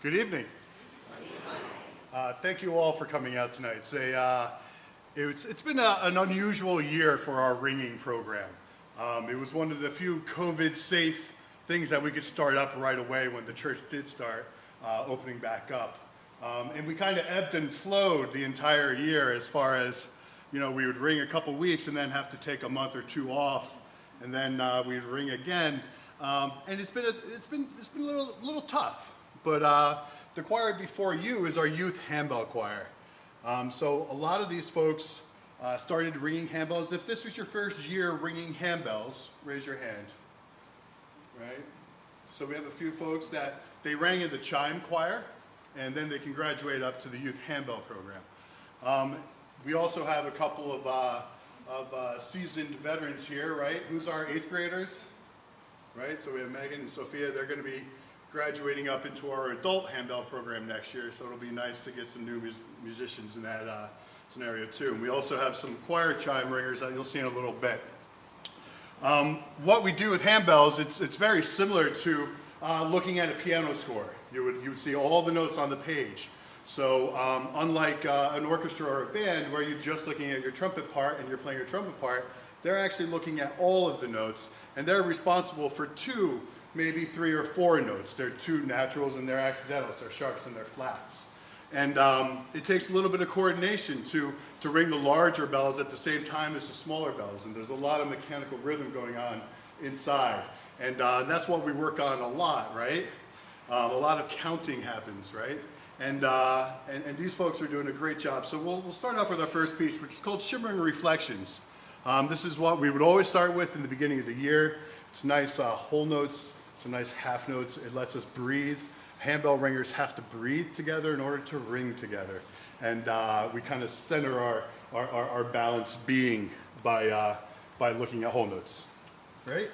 Good evening. Thank you all for coming out tonight. It's been an unusual year for our ringing program. It was one of the few COVID-safe things that we could start up right away when the church did start opening back up. And we kind of ebbed and flowed the entire year as far as, we would ring a couple weeks and then have to take a month or two off, and then we'd ring again. And it's been a little tough. But the choir before you is our youth handbell choir. So a lot of these folks started ringing handbells. If this was your first year ringing handbells, raise your hand. Right? So we have a few folks that they rang in the chime choir, and then they can graduate up to the youth handbell program. We also have a couple of seasoned veterans here, right? Who's our 8th graders? Right? So we have Megan and Sophia. They're going to be graduating up into our adult handbell program next year, so it'll be nice to get some new musicians in that scenario too. And we also have some choirchime ringers that you'll see in a little bit. What we do with handbells, it's very similar to looking at a piano score. You would see all the notes on the page. So unlike an orchestra or a band where you're just looking at your trumpet part and you're playing your trumpet part, they're actually looking at all of the notes, and they're responsible for 2, maybe 3 or 4 notes. They're 2 naturals and they're accidentals, they're sharps and they're flats. And it takes a little bit of coordination to ring the larger bells at the same time as the smaller bells, and there's a lot of mechanical rhythm going on inside. And that's what we work on a lot, right? A lot of counting happens, right? And these folks are doing a great job. So we'll start off with our first piece, which is called Shimmering Reflections. This is what we would always start with in the beginning of the year. It's nice whole notes, some nice half notes. It lets us breathe. Handbell ringers have to breathe together in order to ring together. And we kind of center our balanced being by looking at whole notes. Right?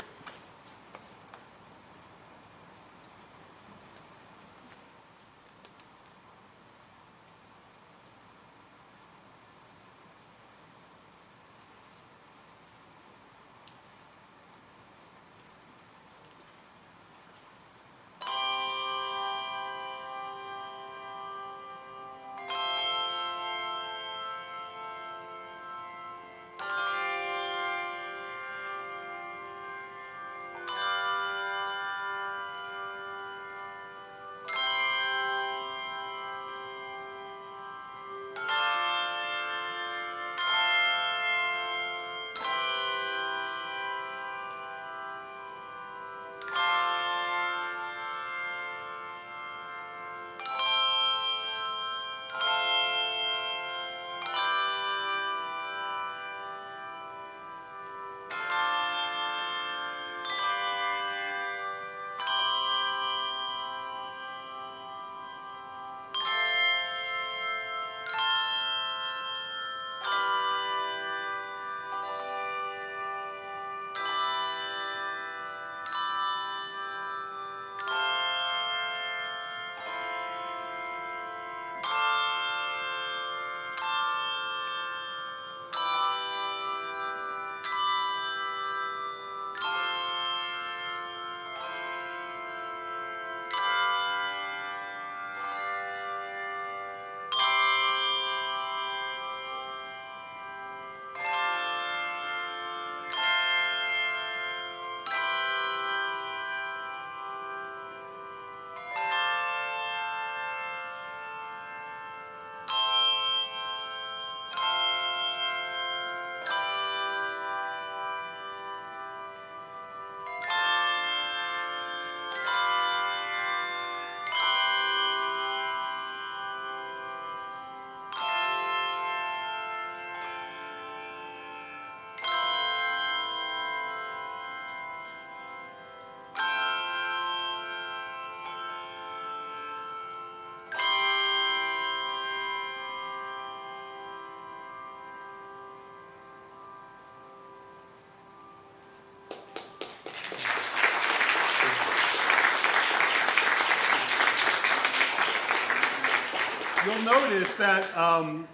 You'll notice that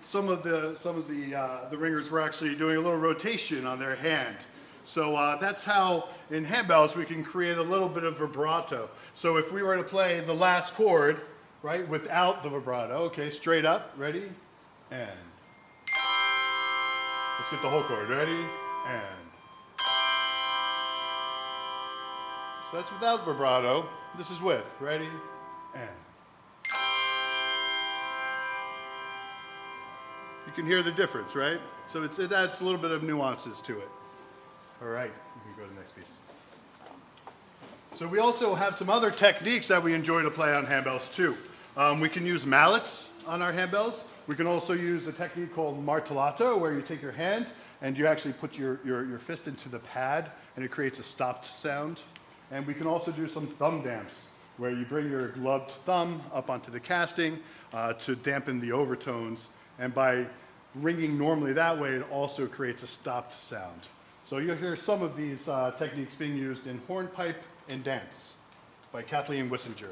some of the ringers were actually doing a little rotation on their hand. So that's how in handbells we can create a little bit of vibrato. So if we were to play the last chord, right? Without the vibrato. Okay, straight up, ready, and. Let's get the whole chord, ready, and. So that's without vibrato. This is with, ready, and. You can hear the difference, right? So it adds a little bit of nuances to it. All right, we can go to the next piece. So we also have some other techniques that we enjoy to play on handbells too. We can use mallets on our handbells. We can also use a technique called martellato, where you take your hand and you actually put your fist into the pad and it creates a stopped sound. And we can also do some thumb damps, where you bring your gloved thumb up onto the casting to dampen the overtones. And by ringing normally that way, it also creates a stopped sound. So you'll hear some of these techniques being used in Hornpipe and Dance by Kathleen Wissinger.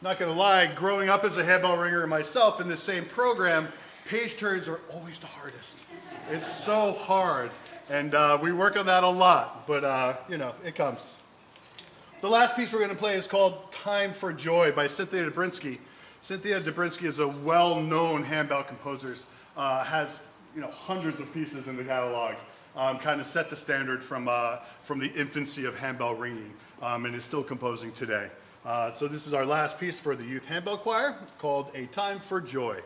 Not gonna lie, growing up as a handbell ringer myself in the same program, page turns are always the hardest. It's so hard, and we work on that a lot, but you know, it comes. The last piece we're gonna play is called Time for Joy by Cynthia Dobrinski. Cynthia Dobrinski is a well-known handbell composer, has hundreds of pieces in the catalog, kind of set the standard from the infancy of handbell ringing, and is still composing today. So this is our last piece for the Youth Handbell Choir, called A Time for Joy.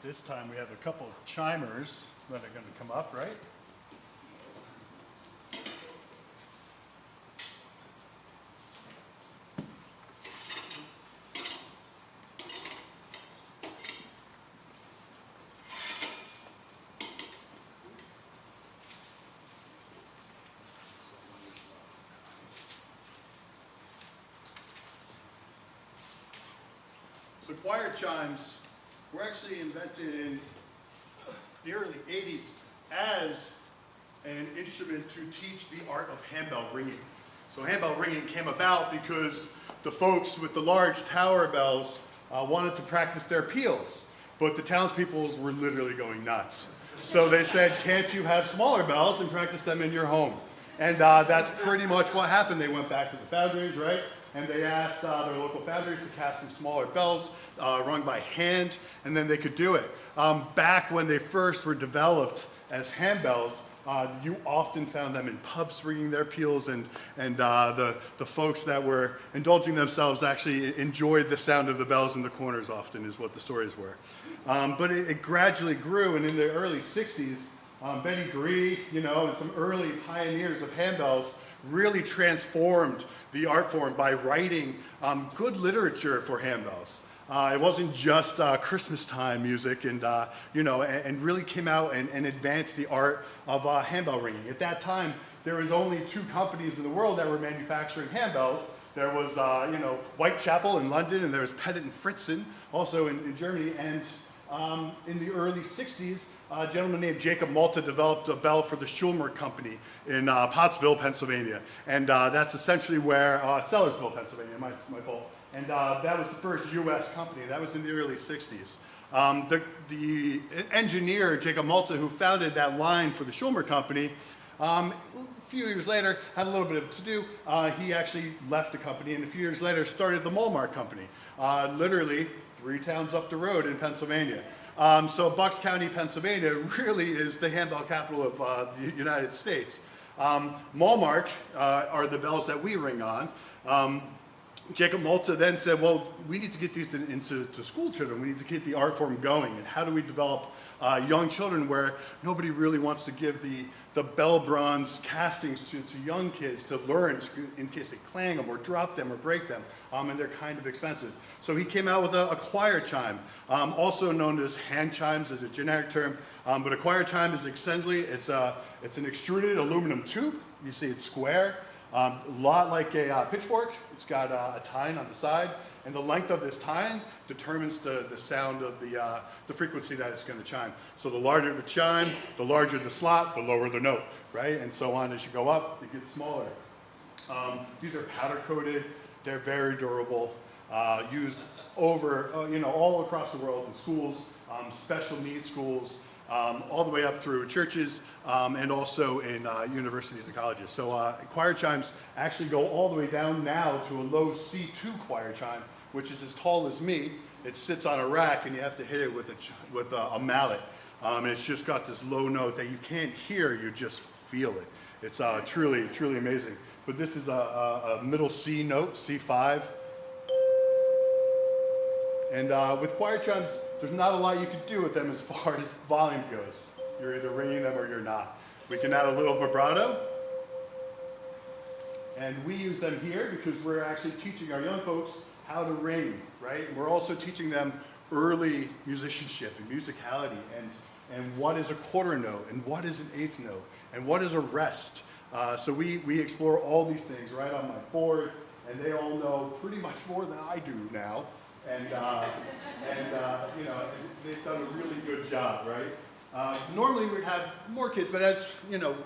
This time we have a couple of chimers that are going to come up, right? So choir chimes were actually invented in the early 80s as an instrument to teach the art of handbell ringing. So handbell ringing came about because the folks with the large tower bells wanted to practice their peals, but the townspeople were literally going nuts. So they said, can't you have smaller bells and practice them in your home? And that's pretty much what happened. They went back to the foundries, right? And they asked their local foundries to cast some smaller bells rung by hand, and then they could do it. Back when they first were developed as handbells, you often found them in pubs ringing their peals, and the folks that were indulging themselves actually enjoyed the sound of the bells in the corners often, is what the stories were. But it gradually grew, and in the early 60s, Benny Gree, and some early pioneers of handbells really transformed the art form by writing good literature for handbells. It wasn't just Christmas time music, and really came out and advanced the art of handbell ringing. At that time, there was only 2 companies in the world that were manufacturing handbells. There was, Whitechapel in London, and there was Pettit and Fritzen, also in Germany. And in the early 60s, a gentleman named Jacob Malta developed a bell for the Shimmering company in Pottsville, Pennsylvania. And that's essentially where, Sellersville, Pennsylvania, my fault. And that was the first US company. That was in the early 60s. The engineer, Jacob Malta, who founded that line for the Shimmering company, a few years later had a little bit of to do. He actually left the company, and a few years later started the Malmar company, literally 3 towns up the road in Pennsylvania. So Bucks County, Pennsylvania really is the handbell capital of the United States. Malmark are the bells that we ring on. Jacob Malta then said, well, we need to get these into school children. We need to keep the art form going. And how do we develop young children where nobody really wants to give the bell bronze castings to young kids to learn in case they clang them or drop them or break them, and they're kind of expensive. So he came out with a choir chime, also known as hand chimes as a generic term, but a choir chime is essentially, it's an extruded aluminum tube. You see it's square. A lot like a pitchfork. It's got a tine on the side, and the length of this tine determines the sound of the frequency that it's going to chime. So the larger the chime, the larger the slot, the lower the note, right? And so on as you go up, it gets smaller. These are powder coated. They're very durable. Used over, all across the world in schools, special needs schools, all the way up through churches, and also in universities and colleges. So choir chimes actually go all the way down now to a low C2 choir chime, which is as tall as me. It sits on a rack, and you have to hit it with a mallet. And it's just got this low note that you can't hear, you just feel it. It's truly, truly amazing. But this is a middle C note, C5. And with choir chimes, there's not a lot you can do with them as far as volume goes. You're either ringing them or you're not. We can add a little vibrato. And we use them here because we're actually teaching our young folks how to ring, right? And we're also teaching them early musicianship and musicality, and what is a quarter note, and what is an eighth note, and what is a rest. So we explore all these things right on my board, and they all know pretty much more than I do now. And they've done a really good job, right? Normally we'd have more kids, but as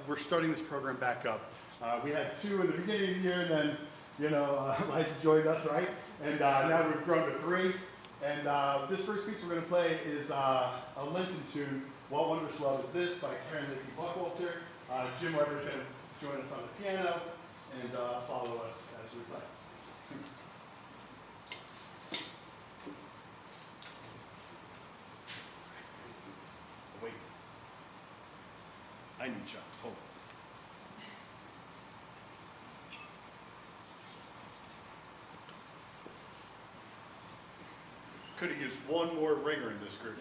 we're starting this program back up. We had 2 in the beginning of the year, and then Lights joined us, right? And now we've grown to 3. And this first piece we're going to play is a Lenten tune, What Wondrous Love Is This, by Lakey Buckwalter. Jim Weber's going to join us on the piano and follow us as we play. Wait. I need chops. Hold on. Could have used one more ringer in this group.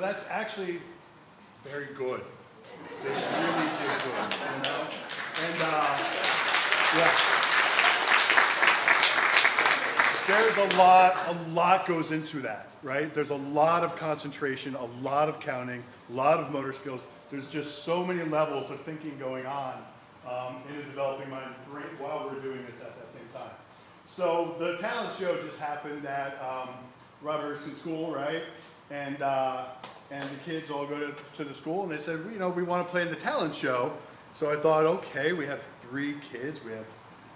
that's actually very good. They really did good, you know? And, yeah. There's a lot goes into that, right? There's a lot of concentration, a lot of counting, a lot of motor skills. There's just so many levels of thinking going on in a developing mind while we're doing this at that same time. So the talent show just happened at Robertson School, right? And the kids all go to the school, and they said, you know, we want to play in the talent show. So I thought, okay, we have 3 kids, we have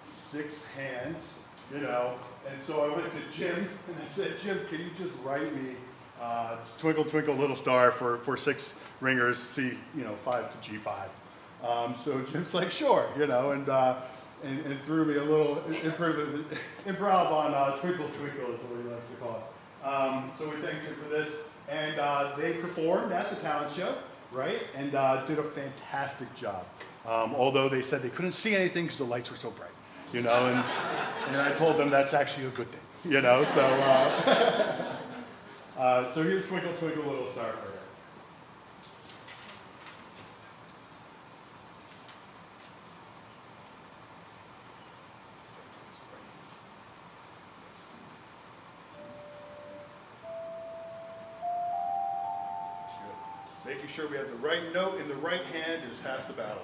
6 hands, you know. And so I went to Jim, and I said, Jim, can you just write me Twinkle, Twinkle, Little Star for 6 ringers, C, 5 to G5. So Jim's like, sure, you know, and threw me a little improv on Twinkle, Twinkle is what he likes to call it. So we thanked him for this. And they performed at the talent show, right? And did a fantastic job. Although they said they couldn't see anything because the lights were so bright, you know, and I told them that's actually a good thing, you know, so, so here's Twinkle, Twinkle, Little Star for her. Making sure we have the right note in the right hand is half the battle.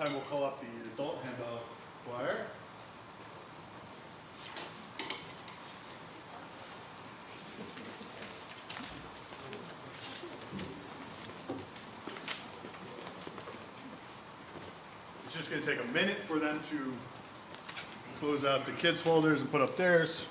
time we'll call up the adult handbell choir. It's just going to take a minute for them to close out the kids' folders and put up theirs.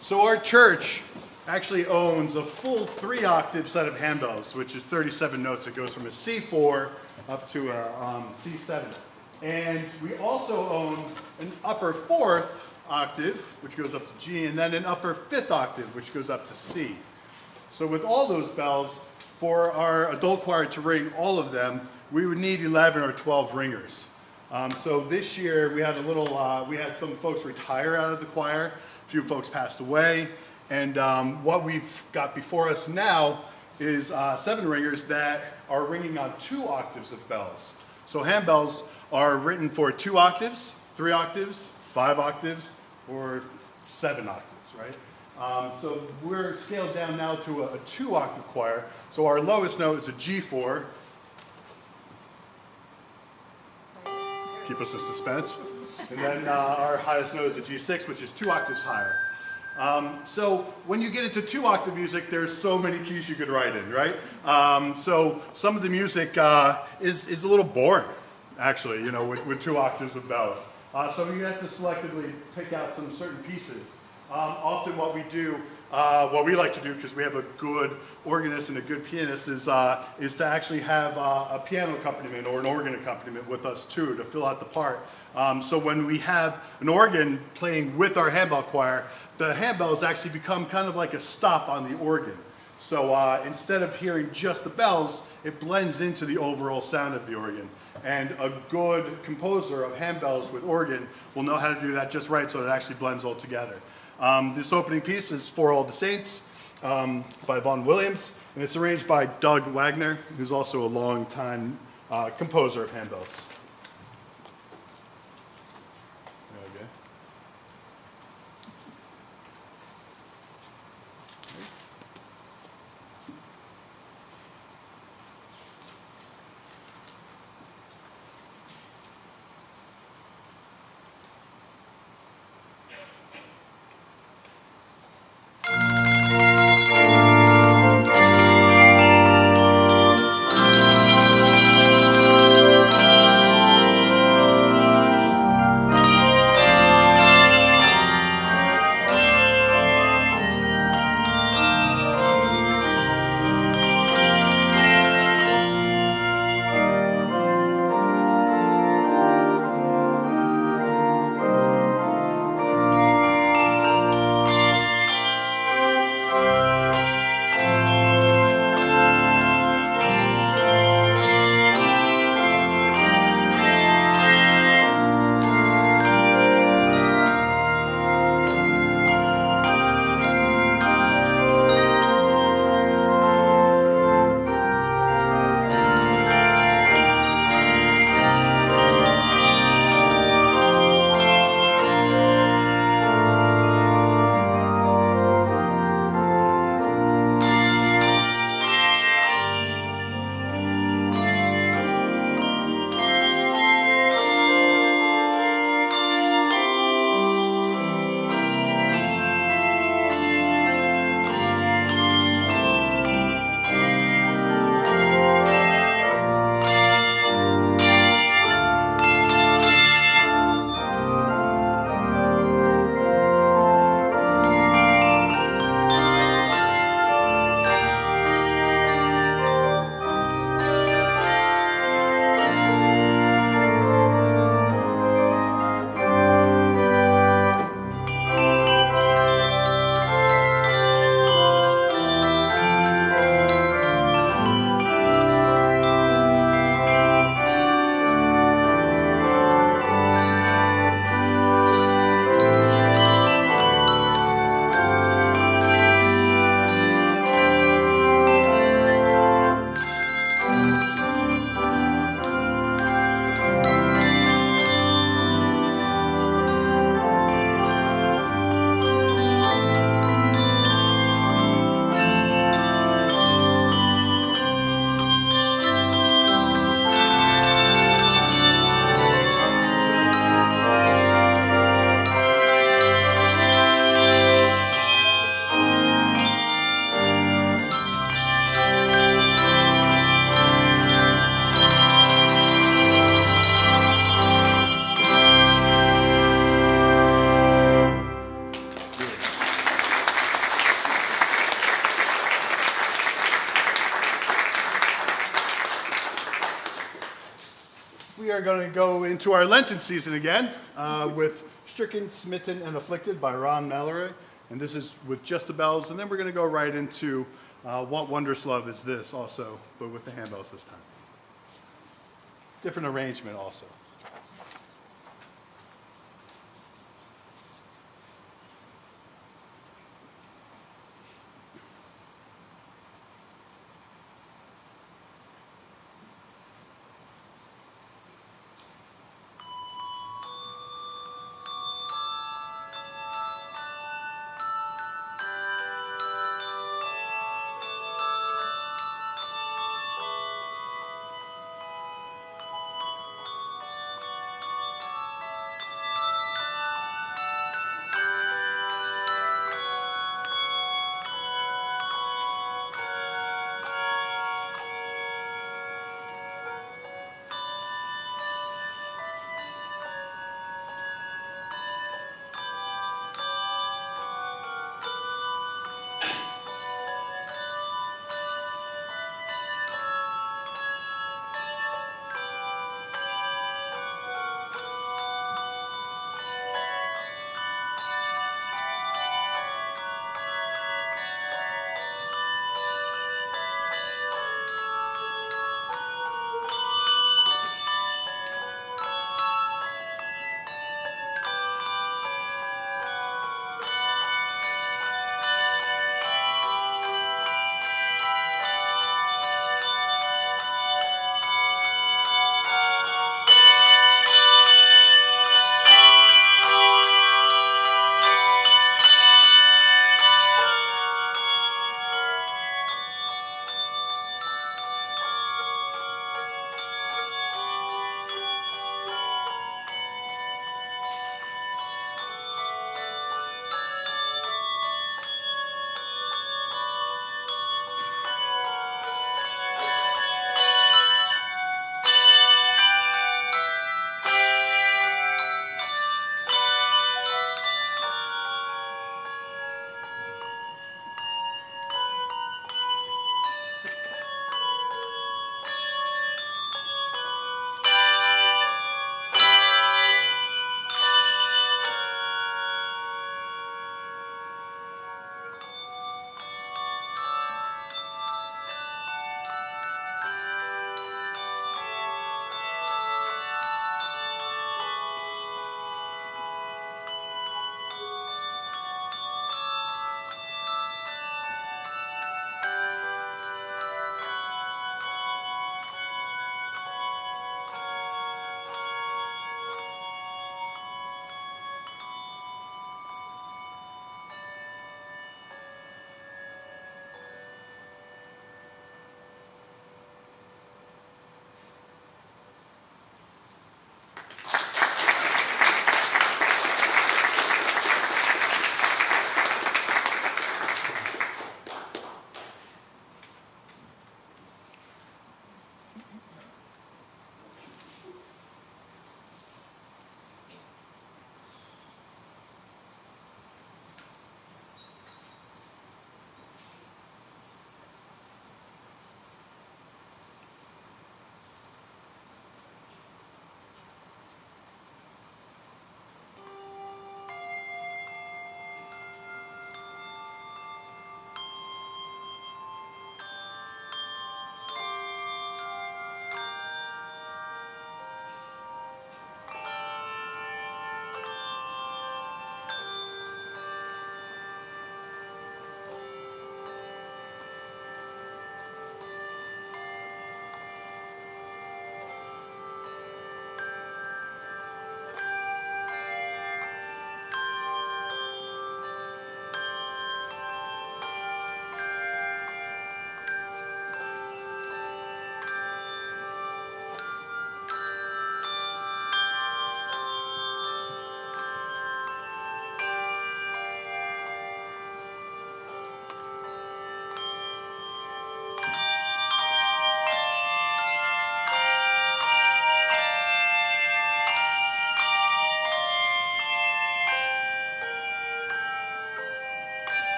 So our church actually owns a full 3-octave set of handbells, which is 37 notes. It goes from a C4 up to a C7. And we also own an upper 4th octave, which goes up to G, and then an upper 5th octave, which goes up to C. So with all those bells, for our adult choir to ring all of them, we would need 11 or 12 ringers. So this year we had we had some folks retire out of the choir. A few folks passed away, and what we've got before us now is 7 ringers that are ringing on 2 octaves of bells. So handbells are written for 2 octaves, 3 octaves, 5 octaves, or 7 octaves, right? So we're scaled down now to a 2-octave choir. So our lowest note is a G4. Keep us in suspense. And then our highest note is a G6, which is 2 octaves higher. So when you get into 2-octave music, there's so many keys you could write in, right? So some of the music is a little boring, actually, you know, with 2 octaves with bells. So you have to selectively pick out some certain pieces. Often what we do, what we like to do, because we have a good organist and a good pianist, is to actually have a piano accompaniment or an organ accompaniment with us too, to fill out the part. So when we have an organ playing with our handbell choir, the handbells actually become kind of like a stop on the organ. So instead of hearing just the bells, it blends into the overall sound of the organ. And a good composer of handbells with organ will know how to do that just right, so it actually blends all together. This opening piece is For All the Saints by Vaughan Williams, and it's arranged by Doug Wagner, who's also a long-time composer of handbells. Okay. We are going to go into our Lenten season again with Stricken, Smitten, and Afflicted by Mallory. And this is with just the bells. And then we're going to go right into What Wondrous Love Is This also, but with the handbells this time. Different arrangement also.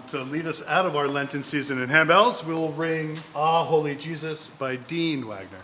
To lead us out of our Lenten season in handbells, we'll ring Ah, Holy Jesus by Dean Wagner.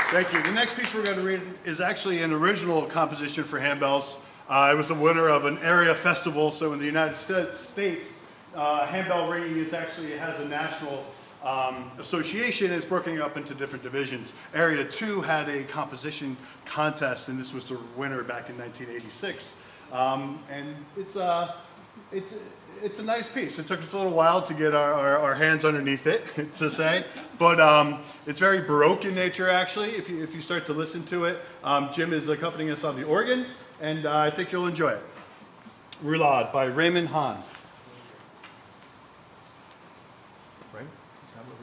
Thank you. The next piece we're going to read is actually an original composition for handbells. It was the winner of an area festival. So in the United States, handbell ringing has a national association. It's broken up into different divisions. Area 2 had a composition contest, and this was the winner back in 1986. And it's a nice piece. It took us a little while to get our hands underneath it, to say, but it's very Baroque in nature, actually, if you start to listen to it. Jim is accompanying us on the organ, and I think you'll enjoy it. Roulade by Raymond, Hann. Right? Is that what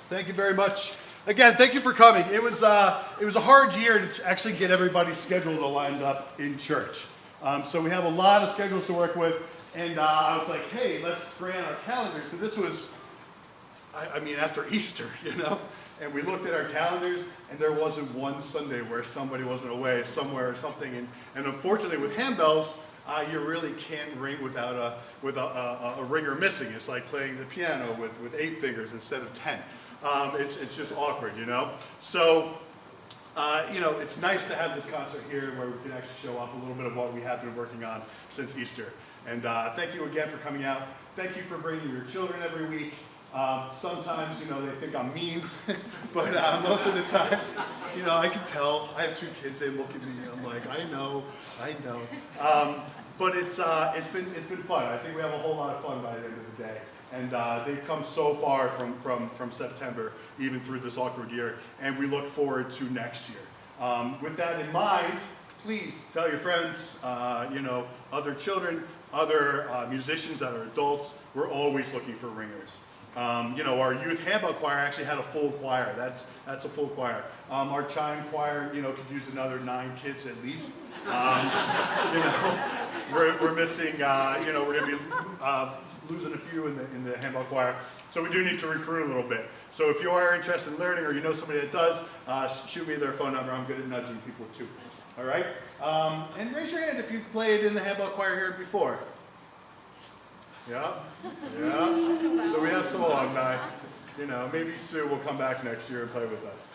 Thank you very much. Again, thank you for coming. It was a hard year to actually get everybody's schedule lined up in church. So we have a lot of schedules to work with, and I was like, hey, let's bring on our calendars. So this was, I mean, after Easter, you know? And we looked at our calendars, and there wasn't one Sunday where somebody wasn't away somewhere or something. And unfortunately, with handbells, you really can't ring without a ringer missing. It's like playing the piano with 8 fingers instead of 10. It's just awkward, you know? So, you know, it's nice to have this concert here where we can actually show off a little bit of what we have been working on since Easter. And thank you again for coming out. Thank you for bringing your children every week. Sometimes, they think I'm mean, but most of the times, I can tell. I have 2 kids, they look at me, and I'm like, I know. But it's been fun. I think we have a whole lot of fun by the end of the day. And they've come so far from September, even through this awkward year, and we look forward to next year. With that in mind, please tell your friends, other children, other musicians that are adults. We're always looking for ringers. Our youth handbell choir actually had a full choir. That's a full choir. Our chime choir, could use another 9 kids at least. We're missing. We're going to be losing a few in the handbell choir. So we do need to recruit a little bit. So if you are interested in learning, or you know somebody that does, shoot me their phone number. I'm good at nudging people too. All right. And raise your hand if you've played in the handbell choir here before. Yeah. So we have some alumni. Maybe Sue will come back next year and play with us.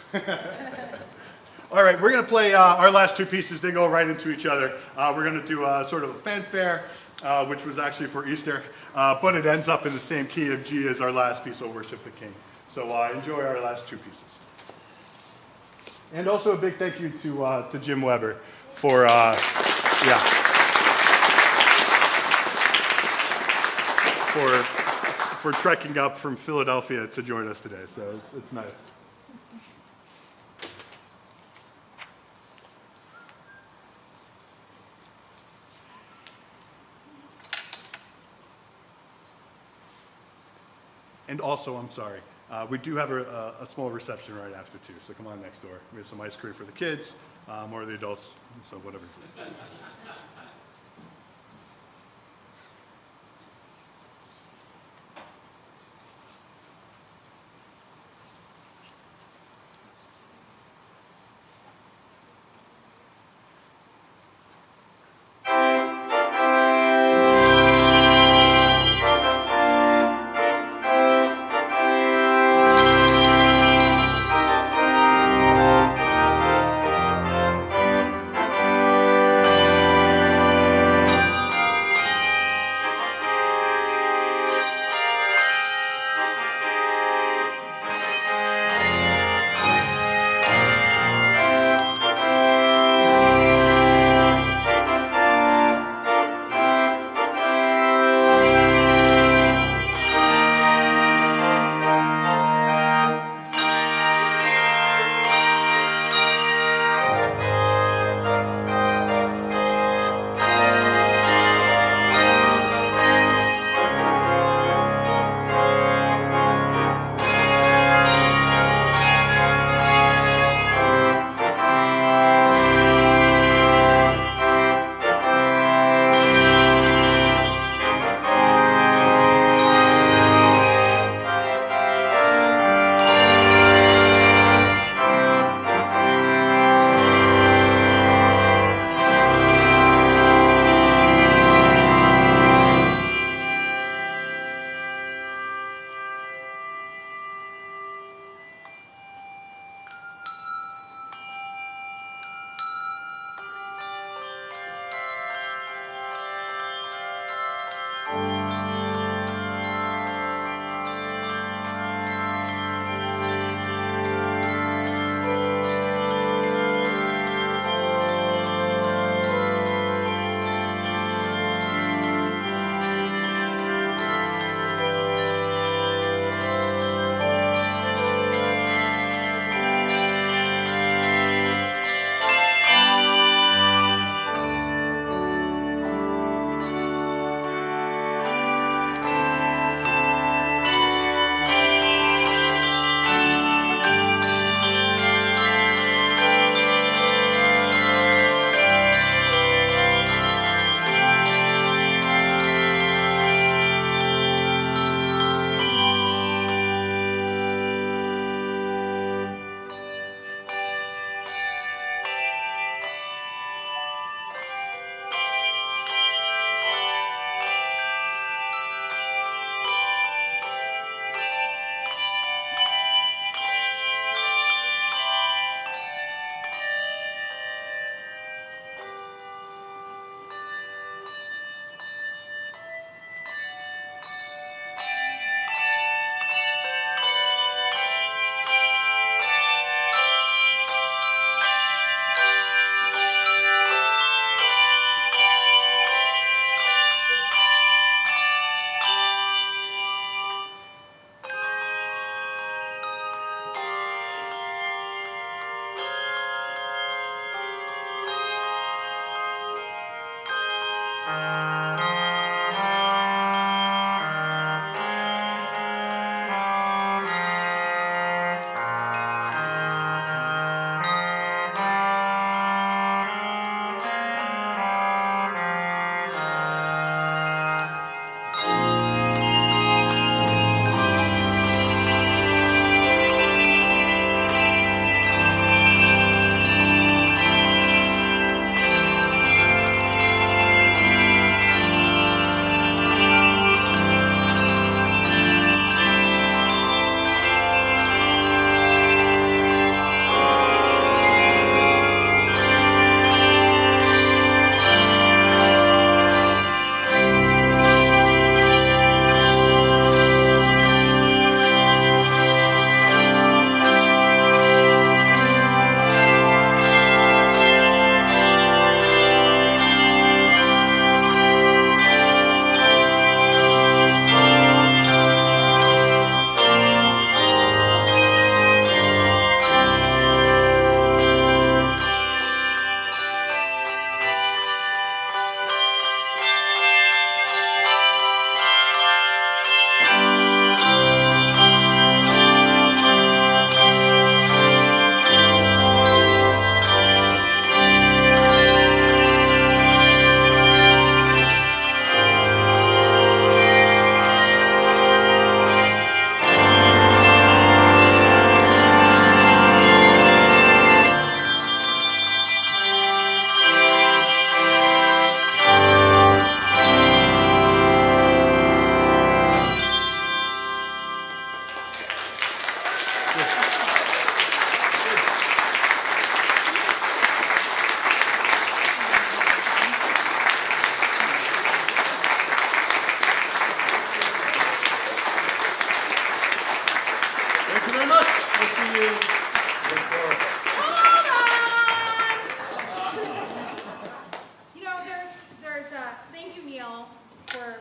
All right, we're going to play our last 2 pieces. They go right into each other. We're going to do sort of a fanfare, which was actually for Easter, but it ends up in the same key of G as our last piece, "O Worship the King." So enjoy our last 2 pieces. And also a big thank you to Jim Weber for for trekking up from Philadelphia to join us today. So it's nice. And also, I'm sorry, we do have a small reception right after too, so come on next door. We have some ice cream for the kids, or the adults, so whatever. you. You know, there's thank you, Neil, for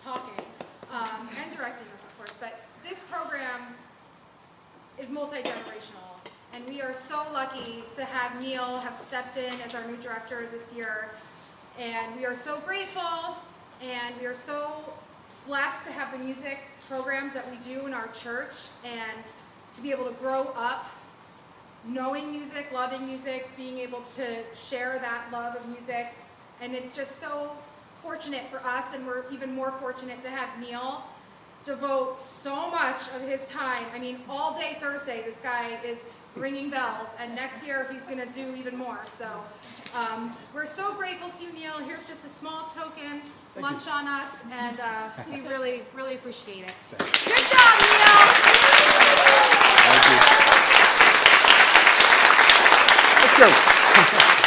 talking and directing us, of course. But this program is multi-generational, and we are so lucky to have Neil have stepped in as our new director this year. And we are so grateful, and we are so blessed to have the music programs that we do in our church, and to be able to grow up knowing music, loving music, being able to share that love of music. And it's just so fortunate for us, and we're even more fortunate to have Neil devote so much of his time. I mean, all day Thursday, this guy is ringing bells, and next year he's going to do even more. So we're so grateful to you, Neil. Here's just a small token, lunch on us, and we really, really appreciate it. Good job, Neil! Thank you. Let's go.